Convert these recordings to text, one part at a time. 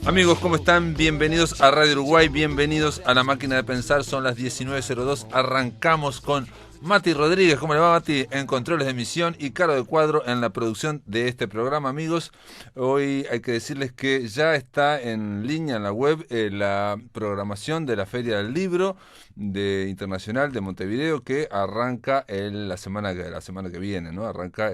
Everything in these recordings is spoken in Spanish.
Amigos, ¿cómo están? Bienvenidos a Radio Uruguay, bienvenidos a La Máquina de Pensar. Son las 19:02, arrancamos con Mati Rodríguez. ¿Cómo le va, Mati? En controles de emisión y Caro de Cuadro en la producción de este programa, amigos. Hoy hay que decirles que ya está en línea en la web la programación de la Feria del Libro Internacional de Montevideo, que arranca la semana que viene, ¿no? Arranca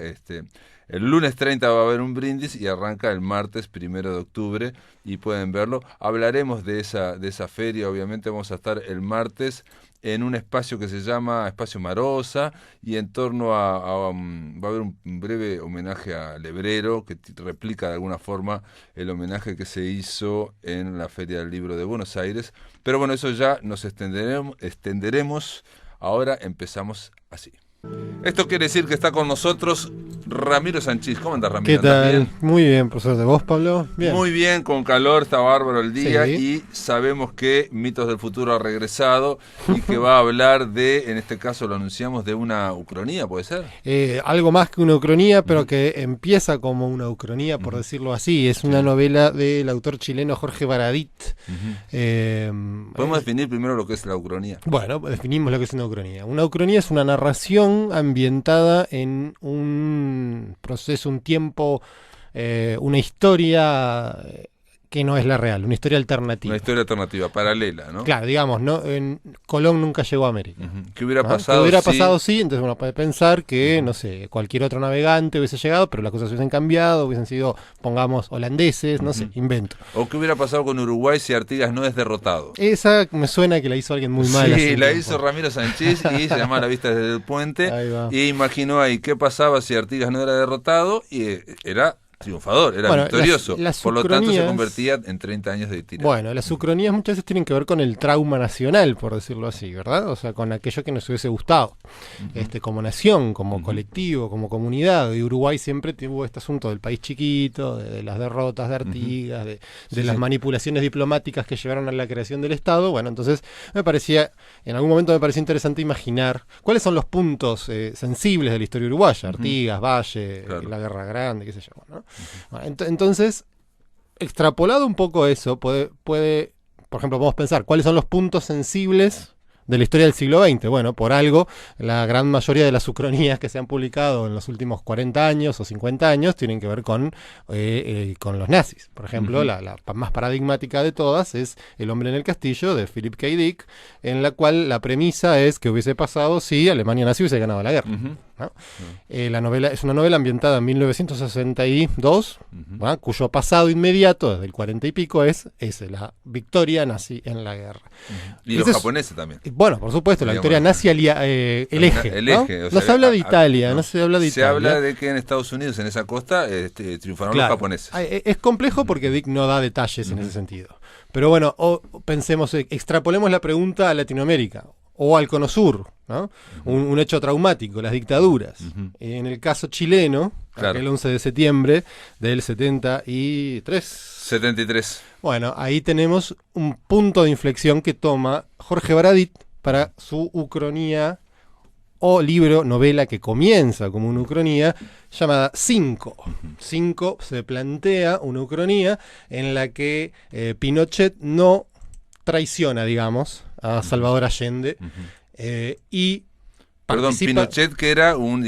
el lunes 30 va a haber un brindis y arranca el martes 1 de octubre y pueden verlo. Hablaremos de esa feria, obviamente vamos a estar el martes en un espacio que se llama Espacio Marosa, y en torno va a haber un breve homenaje a Lebrero, que replica de alguna forma el homenaje que se hizo en la Feria del Libro de Buenos Aires. Pero bueno, eso ya nos extenderemos. Ahora empezamos así. Esto quiere decir que está con nosotros Ramiro Sanchís. ¿Cómo andas, Ramiro? ¿Qué tal? Bien. Muy bien, profesor. ¿De vos, Pablo? Bien. Muy bien, con calor, está bárbaro el día, sí. Y sabemos que Mitos del Futuro ha regresado y que va a hablar de, en este caso lo anunciamos, de una ucronía, ¿puede ser? Algo más que una ucronía, pero que empieza como una ucronía, por decirlo así. Es una novela del autor chileno Jorge Baradit. ¿Podemos definir primero lo que es la ucronía? Bueno, definimos lo que es una ucronía. Una ucronía es una narración ambientada en un proceso, un tiempo, una historia que no es la real, una historia alternativa. Una historia alternativa, paralela, ¿no? Claro, digamos, ¿no? Colón nunca llegó a América. ¿Qué hubiera pasado? ¿Qué hubiera pasado, sí? Entonces uno puede pensar que, no sé, cualquier otro navegante hubiese llegado, pero las cosas hubiesen cambiado, hubiesen sido, pongamos, holandeses, no sé, invento. ¿O qué hubiera pasado con Uruguay si Artigas no es derrotado? Esa me suena que la hizo alguien muy mal. Sí, la hizo Ramiro Sanchís y se llama La Vista desde el Puente. Ahí va. Y imaginó ahí qué pasaba si Artigas no era derrotado, y era triunfador, era victorioso. Las por lo tanto se convertía en 30 años de tirano. Bueno, las ucronías muchas veces tienen que ver con el trauma nacional, por decirlo así, ¿verdad? O sea, con aquello que nos hubiese gustado, como nación, como colectivo, como comunidad. Y Uruguay siempre tuvo este asunto del país chiquito, de las derrotas de Artigas, de las manipulaciones diplomáticas que llevaron a la creación del Estado. Bueno, entonces en algún momento me parecía interesante imaginar cuáles son los puntos sensibles de la historia uruguaya. Artigas, Valle, claro, la Guerra Grande, qué sé yo, ¿no? Bueno, entonces, extrapolado un poco eso, puede, por ejemplo, podemos pensar cuáles son los puntos sensibles de la historia del siglo XX. Bueno, por algo, la gran mayoría de las ucronías que se han publicado en los últimos 40 años o 50 años tienen que ver con los nazis. Por ejemplo, la más paradigmática de todas es El hombre en el castillo, de Philip K. Dick, en la cual la premisa es que hubiese pasado si Alemania nazi hubiese ganado la guerra. ¿No? La novela es una novela ambientada en 1962, cuyo pasado inmediato, desde el 40 y pico, es la victoria nazi en la guerra. Y los japoneses también. Bueno, por supuesto, la victoria nazi el eje. ¿No? O sea, no se habla de Italia, no se habla de Italia. Se habla de que en Estados Unidos, en esa costa, triunfaron los japoneses. Es complejo porque Dick no da detalles en ese sentido. Pero bueno, pensemos, extrapolemos la pregunta a Latinoamérica o al Cono Sur, ¿no? Un hecho traumático, las dictaduras. En el caso chileno, claro, el 11 de septiembre del 73. Bueno, ahí tenemos un punto de inflexión que toma Jorge Baradit para su ucronía o libro, novela que comienza como una ucronía, llamada Cinco. Cinco se plantea una ucronía en la que Pinochet no traiciona, digamos, a Salvador Allende y Pinochet, que era un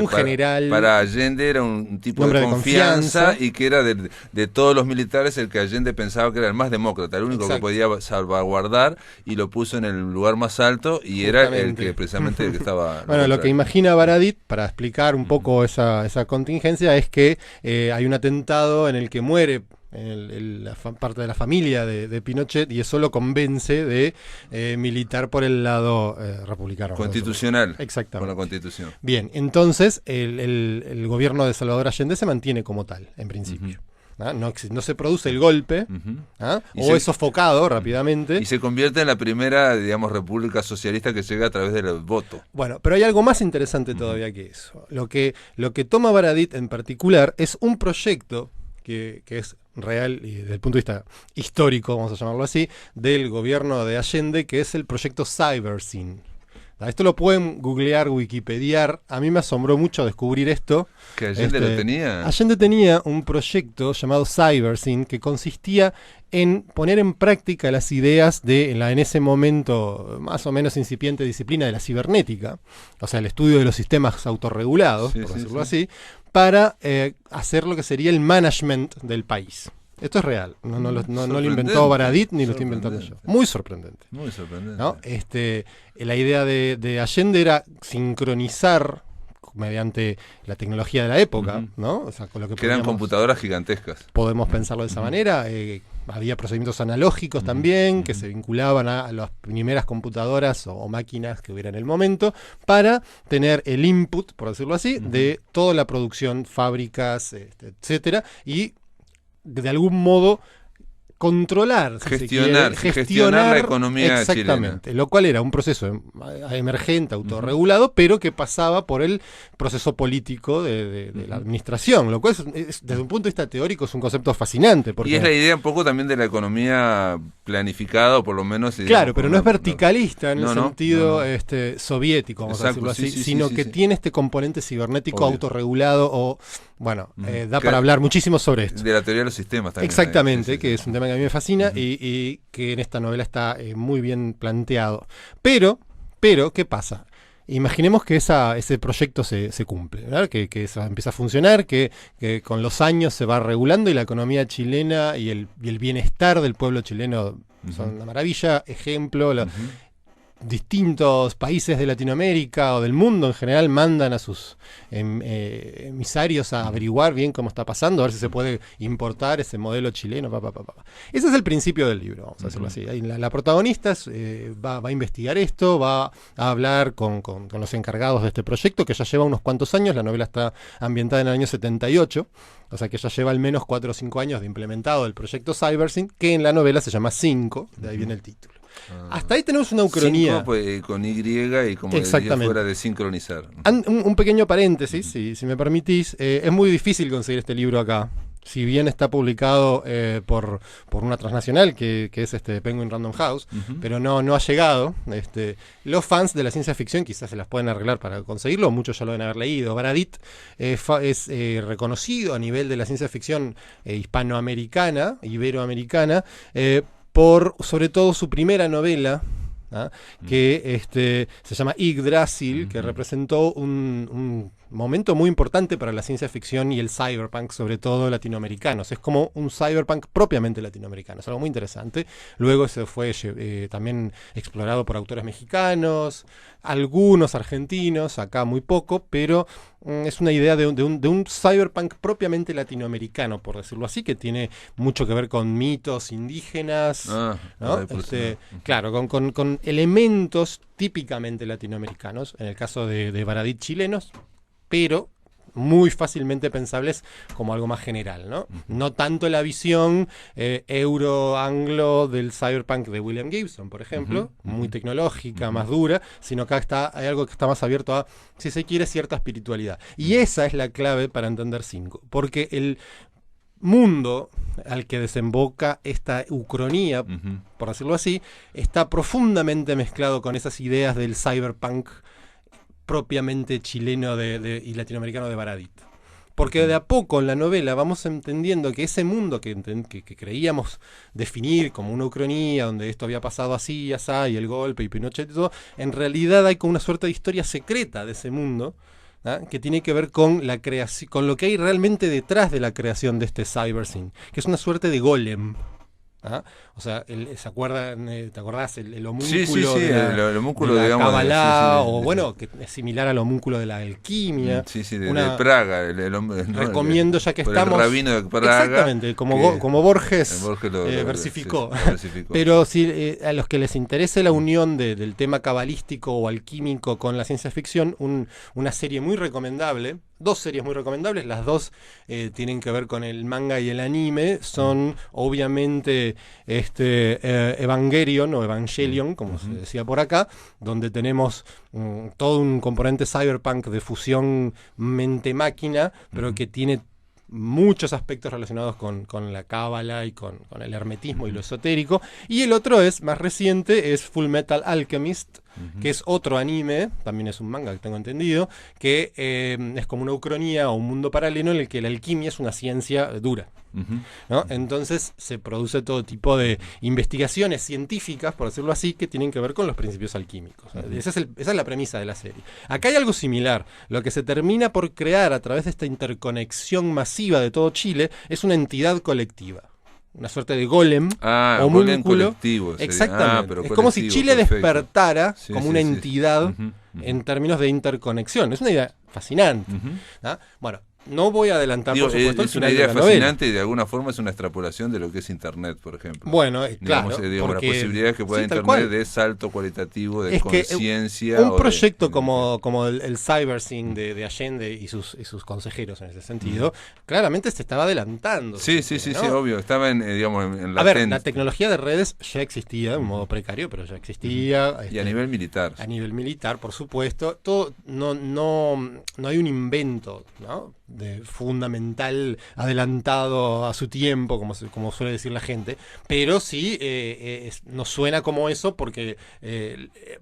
general, para Allende era un tipo de confianza y que era de todos los militares el que Allende pensaba que era el más demócrata, el único que podía salvaguardar, y lo puso en el lugar más alto, y era el que precisamente el que estaba... Bueno, lo que imagina Baradit, para explicar un poco esa contingencia, es que hay un atentado en el que muere la parte de la familia de Pinochet, y eso lo convence de militar por el lado republicano. Constitucional. Exactamente. Con la Constitución. Bien, entonces el gobierno de Salvador Allende se mantiene como tal, en principio. No se produce el golpe, es sofocado rápidamente. Y se convierte en la primera, digamos, república socialista que llega a través del voto. Bueno, pero hay algo más interesante todavía que eso. Lo que toma Baradit en particular es un proyecto que es real y desde el punto de vista histórico, vamos a llamarlo así, del gobierno de Allende, que es el proyecto Cybersyn. Esto lo pueden googlear, wikipediar. A mí me asombró mucho descubrir esto. ¿Que Allende lo tenía? Allende tenía un proyecto llamado CyberSyn que consistía en poner en práctica las ideas de en ese momento más o menos incipiente disciplina de la cibernética, o sea, el estudio de los sistemas autorregulados, por decirlo así, para hacer lo que sería el management del país. Esto es real, no lo inventó Baradit ni lo estoy inventando yo. Muy sorprendente. Muy sorprendente. ¿No? La idea de Allende era sincronizar mediante la tecnología de la época, ¿no? O sea, con lo que eran computadoras gigantescas. Podemos pensarlo de esa manera. Había procedimientos analógicos también que se vinculaban a las primeras computadoras o máquinas que hubiera en el momento para tener el input, por decirlo así, de toda la producción, fábricas, etcétera, y de algún modo controlar, gestionar la economía exactamente, chilena. Lo cual era un proceso emergente, autorregulado, pero que pasaba por el proceso político de la administración, lo cual desde un punto de vista teórico es un concepto fascinante. Porque, y es la idea un poco también de la economía planificada, o por lo menos... Claro, pero no es verticalista en el sentido soviético, vamos a decirlo así, sino que tiene este componente cibernético autorregulado o... Bueno, da para hablar muchísimo sobre esto. De la teoría de los sistemas también. Exactamente, que es un tema que a mí me fascina y que en esta novela está muy bien planteado. Pero, ¿qué pasa? Imaginemos que ese proyecto se cumple, ¿verdad? Que eso empieza a funcionar, que con los años se va regulando y la economía chilena y el bienestar del pueblo chileno son una maravilla. Ejemplo, distintos países de Latinoamérica o del mundo en general mandan a sus emisarios a averiguar bien cómo está pasando, a ver si se puede importar ese modelo chileno. Ese es el principio del libro, vamos a decirlo así. La protagonista va a investigar esto, va a hablar con los encargados de este proyecto, que ya lleva unos cuantos años. La novela está ambientada en el año 78, o sea que ya lleva al menos 4 o 5 años de implementado el proyecto CyberSyn, que en la novela se llama 5, de ahí viene el título. Hasta ahí tenemos una ucronía. 5, pues, con Y y como decía, fuera de sincronizar. Un pequeño paréntesis, si me permitís. Es muy difícil conseguir este libro acá. Si bien está publicado por una transnacional que es Penguin Random House, pero no ha llegado. Los fans de la ciencia ficción quizás se las pueden arreglar para conseguirlo, muchos ya lo deben haber leído. Baradit es reconocido a nivel de la ciencia ficción hispanoamericana, iberoamericana, por sobre todo su primera novela, que se llama Yggdrasil, que representó un momento muy importante para la ciencia ficción y el cyberpunk, sobre todo latinoamericanos. Es como un cyberpunk propiamente latinoamericano, es algo muy interesante. Luego se fue también explorado por autores mexicanos, algunos argentinos, acá muy poco, pero es una idea de un cyberpunk propiamente latinoamericano, por decirlo así, que tiene mucho que ver con mitos indígenas, ¿no? Claro, con elementos típicamente latinoamericanos, en el caso de Baradit chilenos, pero muy fácilmente pensables como algo más general, ¿no? No tanto la visión euro-anglo del cyberpunk de William Gibson, por ejemplo, muy tecnológica, más dura, sino que acá hay algo que está más abierto a, si se quiere, cierta espiritualidad. Y esa es la clave para entender 5, porque el mundo al que desemboca esta ucronía, por decirlo así, está profundamente mezclado con esas ideas del cyberpunk propiamente chileno y latinoamericano de Baradit. Porque de a poco en la novela vamos entendiendo que ese mundo que creíamos definir como una ucronía, donde esto había pasado así y así, y el golpe y Pinochet y todo, en realidad hay como una suerte de historia secreta de ese mundo, que tiene que ver con la creación, con lo que hay realmente detrás de la creación de este CyberSyn, que es una suerte de golem. O sea, ¿se acuerdan? ¿Te acordás? El homúnculo el homúnculo de la digamos, Kabbalah, o bueno, que es similar al homúnculo de la alquimia. De Praga. El hombre, recomiendo, ya que estamos... El rabino de Praga. Exactamente, como Borges versificó. Pero si a los que les interese la unión del tema cabalístico o alquímico con la ciencia ficción, una serie muy recomendable, 2 series muy recomendables, las 2 tienen que ver con el manga y el anime, son obviamente Evangelion o Evangelion, como se decía por acá, donde tenemos todo un componente cyberpunk de fusión mente-máquina, pero que tiene muchos aspectos relacionados con la cábala y con el hermetismo y lo esotérico. Y el otro es más reciente, es Full Metal Alchemist, que es otro anime, también es un manga que tengo entendido, que es como una ucronía o un mundo paralelo en el que la alquimia es una ciencia dura. ¿No? Entonces se produce todo tipo de investigaciones científicas, por decirlo así, que tienen que ver con los principios alquímicos. Esa es la premisa de la serie. Acá hay algo similar. Lo que se termina por crear a través de esta interconexión masiva de todo Chile es una entidad colectiva. Una suerte de golem o golem músculo. Colectivo. Exactamente. Pero es como si Chile despertara sí, como una entidad en términos de interconexión. Es una idea fascinante. ¿Ah? Bueno, no voy a adelantar, por supuesto, es una idea fascinante y de alguna forma es una extrapolación de lo que es Internet, por ejemplo. Bueno, digamos, claro. digamos, porque, la posibilidad que pueda Internet de salto cualitativo, de conciencia. Un proyecto como el CyberSync de Allende y sus consejeros en ese sentido, claramente se estaba adelantando. Sí, ¿no? obvio. Estaba en la ver, la tecnología de redes ya existía, de un modo precario, pero ya existía. Y a nivel militar. A nivel militar, por supuesto. Todo, no hay un invento, ¿no? Fundamental, adelantado a su tiempo, como suele decir la gente, pero sí nos suena como eso porque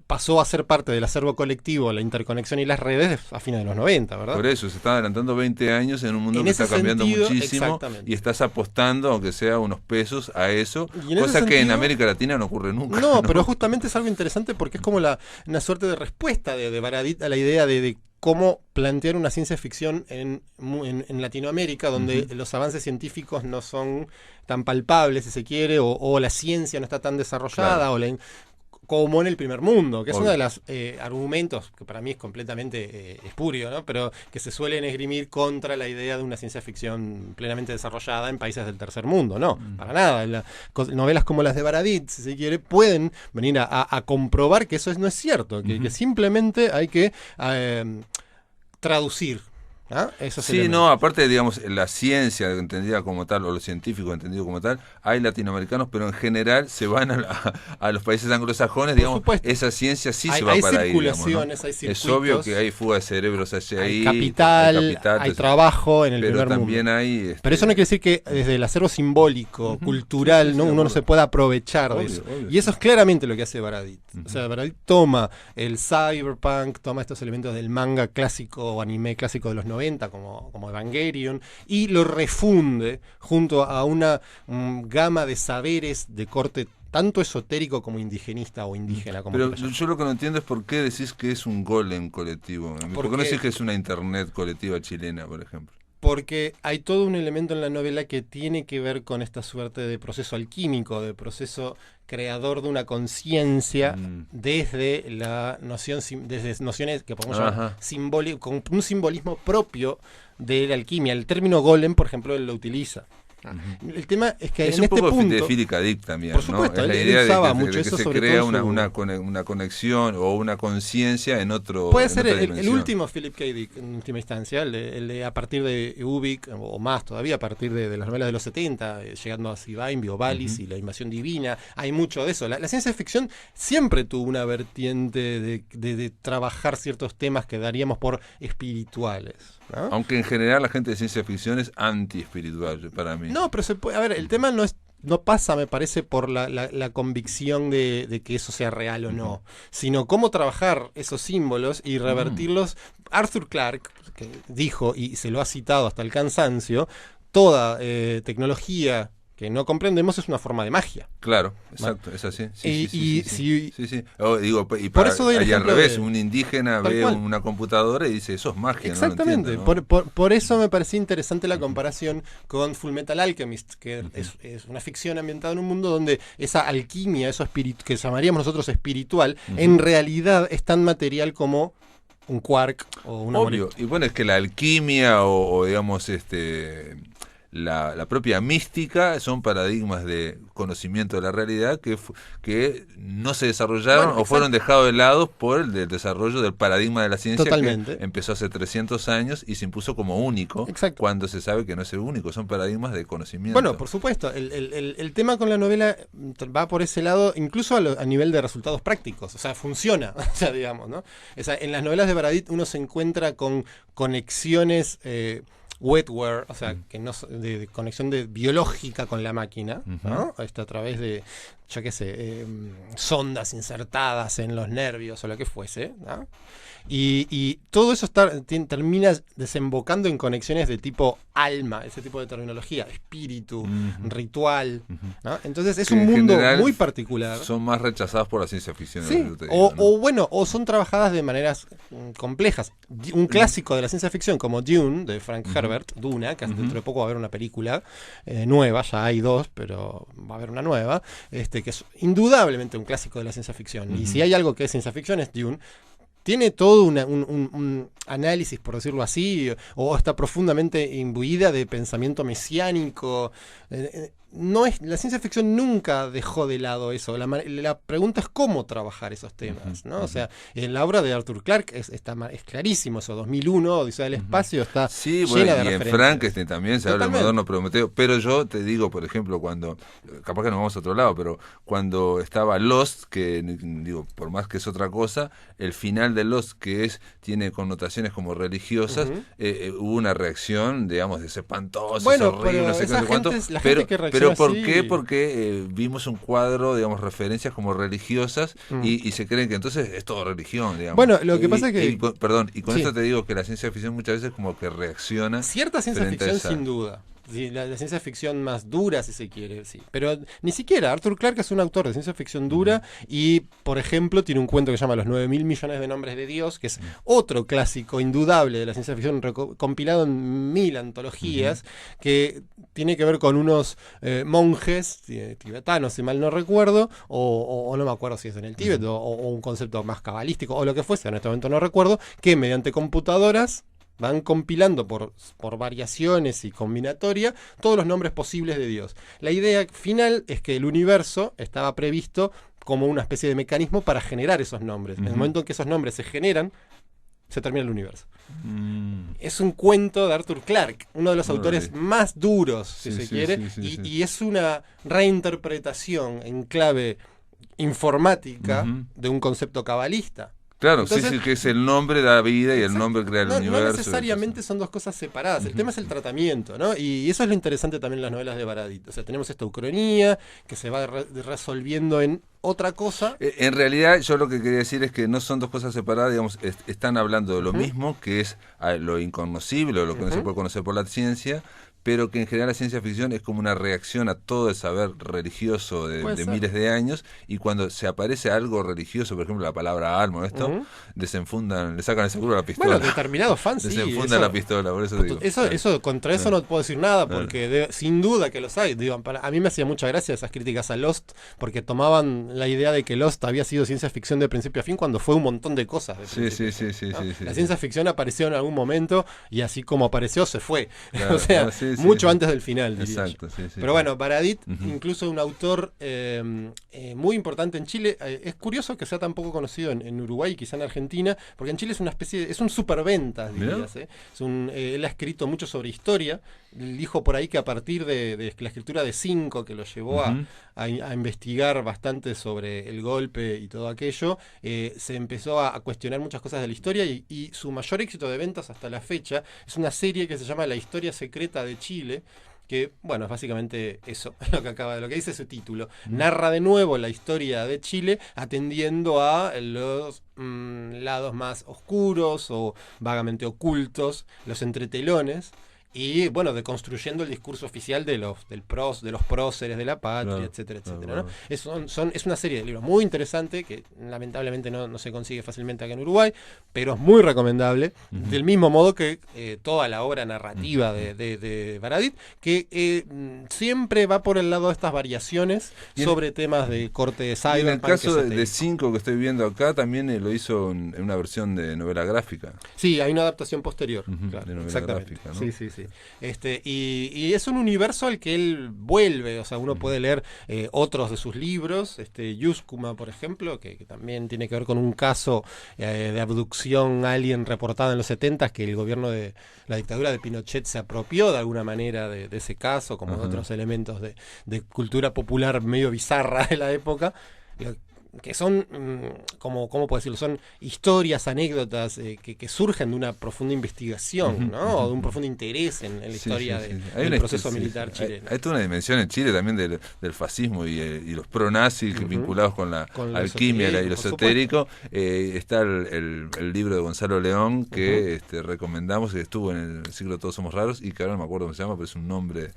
pasó a ser parte del acervo colectivo, la interconexión y las redes a fines de los 90, ¿verdad? Por eso, se está adelantando 20 años en un mundo que está cambiando muchísimo y estás apostando, aunque sea unos pesos, a eso, cosa que en América Latina no ocurre nunca. No, pero justamente es algo interesante porque es como una suerte de respuesta de Baradit a la idea de cómo plantear una ciencia ficción en Latinoamérica, donde los avances científicos no son tan palpables, si se quiere, o la ciencia no está tan desarrollada, como en el primer mundo, que es uno de los argumentos que para mí es completamente espurio, ¿no? Pero que se suelen esgrimir contra la idea de una ciencia ficción plenamente desarrollada en países del tercer mundo. No, para nada. Novelas como las de Baradit, si se quiere, pueden venir a comprobar que eso no es cierto, que simplemente hay que traducir. ¿Ah? Aparte, digamos, la ciencia entendida como tal, o los científicos entendidos como tal, hay latinoamericanos, pero en general se van a los países anglosajones, digamos, esa ciencia sí se va para ahí. Digamos, ¿no? Hay circuitos, es obvio que hay fuga de cerebros hacia ahí. Hay capital, hay trabajo en el primer mundo. Pero también hay... Pero eso no quiere decir que desde el acervo simbólico, cultural, uno no se pueda aprovechar de eso. Y eso es claramente lo que hace Baradit. O sea, Baradit toma el cyberpunk, toma estos elementos del manga clásico o anime clásico de los 90, como Evangelion, y lo refunde junto a una gama de saberes de corte tanto esotérico como indigenista o indígena. Pero yo lo que no entiendo es por qué decís que es un golem colectivo. ¿Por qué no decís que es una internet colectiva chilena, por ejemplo? Porque hay todo un elemento en la novela que tiene que ver con esta suerte de proceso alquímico, de proceso creador de una conciencia desde la noción, desde nociones que podemos llamar con un simbolismo propio de la alquimia. El término golem, por ejemplo, él lo utiliza. El tema es que es en un poco punto, de Philip K. Dick también, por supuesto, ¿no? Es la idea de que se crea una conexión o una conciencia en otro. Puede ser el último Philip K. Dick en última instancia, el de a partir de Ubik, o más todavía, a partir de las novelas de los 70, llegando a Sivain, Biobalis y la invasión divina. Hay mucho de eso. La ciencia ficción siempre tuvo una vertiente de trabajar ciertos temas que daríamos por espirituales, ¿no? Aunque en general la gente de ciencia ficción es anti-espiritual para mí. No, pero se puede, a ver, el tema no pasa, me parece, por la convicción de que eso sea real o no, sino cómo trabajar esos símbolos y revertirlos. Arthur Clarke, que dijo, y se lo ha citado hasta el cansancio, toda tecnología que no comprendemos es una forma de magia. Claro, exacto, es así. Sí. Y por eso doy el al revés, de, un indígena ve una computadora y dice, eso es magia. Exactamente, no entiendo, ¿no? Por eso me parecía interesante la comparación con Fullmetal Alchemist, que es una ficción ambientada en un mundo donde esa alquimia, eso que llamaríamos nosotros espiritual, en realidad es tan material como un quark o una molécula. Y bueno, es que la alquimia o digamos, la propia mística son paradigmas de conocimiento de la realidad que no se desarrollaron o fueron dejados de lado por el desarrollo del paradigma de la ciencia. Totalmente. Que empezó hace 300 años y se impuso como único. Exacto. Cuando se sabe que no es el único, son paradigmas de conocimiento. Bueno, por supuesto, el tema con la novela va por ese lado, incluso a nivel de resultados prácticos, o sea, funciona, o sea, digamos, ¿no? O sea, en las novelas de Baradit uno se encuentra con conexiones wetware, o sea, que no de conexión biológica con la máquina, ¿no? A través de yo qué sé, sondas insertadas en los nervios o lo que fuese, ¿no? Y todo eso termina desembocando en conexiones de tipo alma, ese tipo de terminología, espíritu, ritual, ¿no? Entonces es Que un en mundo general muy particular. Son más rechazadas por la ciencia ficción. Sí, Yo te digo, ¿no? o bueno, o son trabajadas de maneras complejas. Un clásico de la ciencia ficción como Dune, de Frank Herbert, Duna, que dentro de poco va a haber una película nueva, ya hay dos, pero va a haber una nueva, que es indudablemente un clásico de la ciencia ficción. Y si hay algo que es ciencia ficción es Dune. Tiene todo un análisis, por decirlo así, o está profundamente imbuida de pensamiento mesiánico. La ciencia ficción nunca dejó de lado eso. La pregunta es cómo trabajar esos temas, ¿no? O sea, en la obra de Arthur Clarke es clarísimo eso. 2001, Odisea del Espacio, está Sí, llena bueno, de y en referencias. Frankenstein también se habla de Totalmente. moderno Prometeo. Pero yo te digo, por ejemplo, capaz que nos vamos a otro lado, pero cuando estaba Lost, que digo, por más que es otra cosa, el final de Lost, tiene connotaciones como religiosas, hubo una reacción, digamos, de ese espantoso, Bueno, horrible, pero no sé qué, esa no sé cuánto. gente, la Pero, gente que reacciona pero ¿por así- qué? Porque vimos un cuadro, digamos, referencias como religiosas y se creen que entonces es todo religión, digamos. Bueno, lo que pasa es que- Perdón, y con Sí. esto te digo que la ciencia ficción muchas veces como que reacciona. Cierta ciencia frente a ficción, esa- sin duda. Sí, la ciencia ficción más dura, si se quiere, sí. Pero ni siquiera. Arthur Clarke es un autor de ciencia ficción dura y, por ejemplo, tiene un cuento que se llama Los 9.000 millones de nombres de Dios, que es otro clásico indudable de la ciencia ficción, compilado en 1000 antologías, que tiene que ver con unos monjes tibetanos, si mal no recuerdo, o no me acuerdo si es en el Tíbet, o un concepto más cabalístico, o lo que fuese, en este momento no recuerdo, que mediante computadoras van compilando por variaciones y combinatoria todos los nombres posibles de Dios. La idea final es que el universo estaba previsto como una especie de mecanismo para generar esos nombres. En el momento en que esos nombres se generan, se termina el universo. Es un cuento de Arthur Clarke, uno de los autores más duros, si se quiere, y es una reinterpretación en clave informática de un concepto cabalista. Claro, Entonces, sí, que es el nombre da vida y el exacto. nombre crea el No universo. necesariamente son dos cosas separadas. El tema es el tratamiento, ¿no? Y eso es lo interesante también en las novelas de Baradit. O sea, tenemos esta ucronía que se va resolviendo en otra cosa. En realidad, yo lo que quería decir es que no son dos cosas separadas, digamos, están hablando de lo mismo, que es lo inconocible, o lo que no se puede conocer por la ciencia, pero que en general la ciencia ficción es como una reacción a todo el saber religioso de miles de años, y cuando se aparece algo religioso, por ejemplo la palabra alma o esto, desenfundan, le sacan el seguro a la pistola. Bueno, determinados fans sí. Desenfundan la pistola, por eso digo. Contra eso no puedo decir nada, porque sin duda que los hay. Digo, a mí me hacía mucha gracia esas críticas a Lost, porque tomaban la idea de que Lost había sido ciencia ficción de principio a fin, cuando fue un montón de cosas. Sí. La ciencia ficción apareció en algún momento, y así como apareció, se fue. Claro, o sea, mucho antes del final, diría Exacto, yo. Pero bueno, Baradit, incluso un autor muy importante en Chile. Es curioso que sea tan poco conocido en Uruguay y quizá en Argentina, porque en Chile es una especie es un superventas, dirías. Él ha escrito mucho sobre historia. Él dijo por ahí que a partir de la escritura de Cinco, que lo llevó a investigar bastante sobre el golpe y todo aquello, se empezó a cuestionar muchas cosas de la historia, y su mayor éxito de ventas hasta la fecha es una serie que se llama La Historia Secreta de Chile, que, bueno, es básicamente eso, lo que dice su título. Narra de nuevo la historia de Chile, atendiendo a los lados más oscuros o vagamente ocultos, los entretelones, y bueno, deconstruyendo el discurso oficial de los próceres de la patria, etcétera, etcétera, ¿no? Es una serie de libros muy interesante que lamentablemente no se consigue fácilmente acá en Uruguay, pero es muy recomendable, del mismo modo que toda la obra narrativa de Baradit, que siempre va por el lado de estas variaciones sobre temas de corte de cyberpunk. En el caso de Cinco que estoy viendo acá, también lo hizo en una versión de novela gráfica. Sí, hay una adaptación posterior. Claro, de novela exactamente. gráfica, ¿no? Sí. Y es un universo al que él vuelve. O sea, uno puede leer otros de sus libros, Yuskuma, por ejemplo, que también tiene que ver con un caso de abducción alien reportada en los 70s, que el gobierno de la dictadura de Pinochet se apropió de alguna manera de ese caso, como de otros elementos de cultura popular medio bizarra de la época. que son, como, ¿cómo puedo decirlo? Son historias, anécdotas que surgen de una profunda investigación, ¿no? O de un profundo interés en la historia del proceso militar chileno. Hay toda una dimensión en Chile también del fascismo y los pro-nazis vinculados con la alquimia y lo esotérico. Está el libro de Gonzalo León que recomendamos, que estuvo en el ciclo Todos Somos Raros y que ahora no me acuerdo cómo se llama, pero es un nombre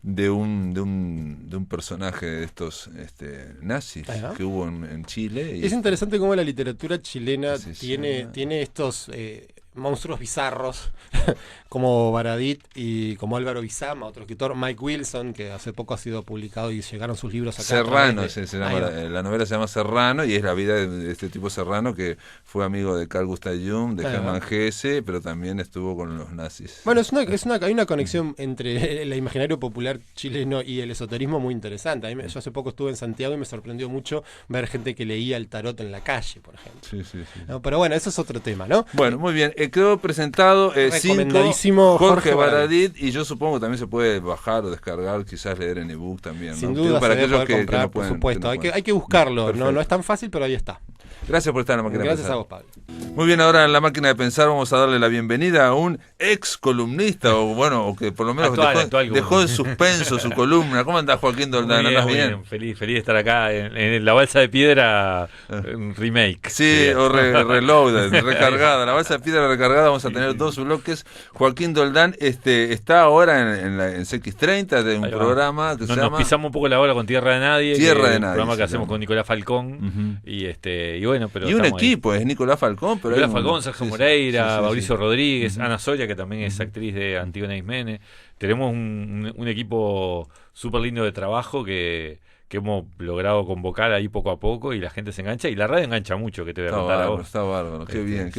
de un personaje de estos nazis que hubo en Chile. Es interesante cómo la literatura chilena tiene estos monstruos bizarros como Baradit y como Álvaro Bizama, otro escritor, Mike Wilson, que hace poco ha sido publicado y llegaron sus libros acá. Serrano, se llama, la novela se llama Serrano y es la vida de este tipo Serrano que fue amigo de Carl Gustav Jung, de Hermann Hesse, pero también estuvo con los nazis. Bueno, hay una conexión entre el imaginario popular chileno y el esoterismo muy interesante. Yo hace poco estuve en Santiago y me sorprendió mucho ver gente que leía el tarot en la calle, por ejemplo. Sí. ¿No? Pero bueno, eso es otro tema, ¿no? Bueno, muy bien. Quedó presentado recomendadísimo Jorge Baradit, y yo supongo que también se puede bajar o descargar, quizás leer en ebook también, ¿no? Sin duda, para se debe aquellos poder comprar, no por pueden, supuesto. no hay que buscarlo, no es tan fácil, pero ahí está. Gracias por estar en la máquina Gracias de pensar. a vos, Pablo. Muy bien, ahora en la máquina de pensar vamos a darle la bienvenida a un ex columnista, o que por lo menos dejó en suspenso su columna. ¿Cómo andás, Joaquín Doldán? ¿Andás bien? Feliz de estar acá en la balsa de piedra remake. Sí, o reloaded, recargada. La balsa de piedra recargada, vamos a tener 2 bloques. Joaquín Doldán está ahora en CX30 de un programa que se llama... Nos pisamos un poco la bola con Tierra de Nadie. Tierra de Nadie. Un programa que hacemos con Nicolás Falcón. Y bueno, pero y un equipo, es Nicolás Falcón, pero Nicolás Falcón, Sergio Moreira, Mauricio Rodríguez, Ana Soria, que también es actriz de Antígona Ismene. Tenemos un equipo súper lindo de trabajo que hemos logrado convocar ahí poco a poco y la gente se engancha y la radio engancha mucho, que te voy a contar a vos. Está bárbaro, qué bien.